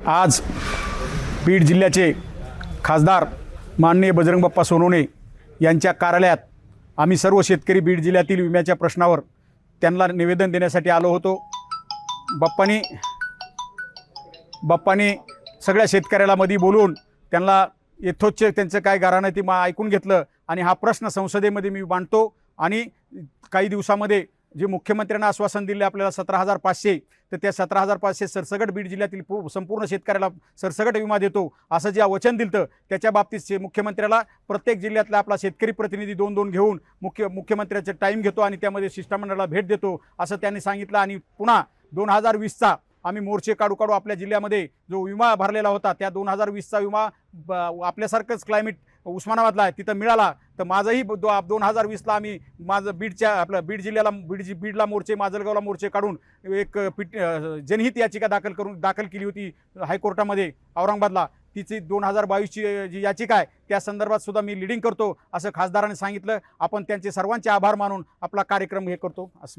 आज बीड जिल्ह्याचे खासदार माननीय बजरंग बाप्पा सोनवणे यांच्या कार्यालयात आम्ही सर्व शेतकरी बीड जिल्ह्यातील विम्याच्या प्रश्नावर त्यांना निवेदन देण्यासाठी आलो होतो। बाप्पानी सगळ्या शेतकऱ्याला मध्ये बोलून त्यांना यथोच्च त्यांचं काय गाऱ्हाण आहे ते ऐकून घेतलं आणि हा प्रश्न संसदेमध्ये मी मांडतो। आणि काही दिवसामध्ये जे मुख्यमंत्र्यांना आश्वासन दिले आपल्याला 17,500, तर त्या 17,500 सरसगट बीड जिल्ह्यातील संपूर्ण शेतकऱ्याला सरसगट विमा देतो असं जे वचन दिलं त्याच्या बाबतीत मुख्यमंत्र्याला प्रत्येक जिल्ह्यातला आपला शेतकरी प्रतिनिधी 2-2 घेऊन मुख्यमंत्र्याचे टाईम घेतो आणि त्यामध्ये शिष्टमंडळाला भेट देतो असं त्यांनी सांगितलं। आणि पुन्हा 2020चा आम्ही मोर्चे काढू आपल्या जिल्ह्यामध्ये जो विमा भरलेला होता त्या 2020चा विमा आपल्यासारखंच क्लायमेट उस्मानाबादला आहे तिथं मिळाला, तर माझंही 2020ला आम्ही आपलं बीड जिल्ह्याला बीडला मोर्चे, माजलगावला मोर्चे काढून एक जनहित याचिका दाखल केली होती हायकोर्टामध्ये औरंगाबादला। तिची 2022ची जी याचिका आहे त्या संदर्भात सुद्धा मी लीडिंग करतो असं खासदारांनी सांगितलं। आपण त्यांचे सर्वांचे आभार मानून आपला कार्यक्रम हे करतो।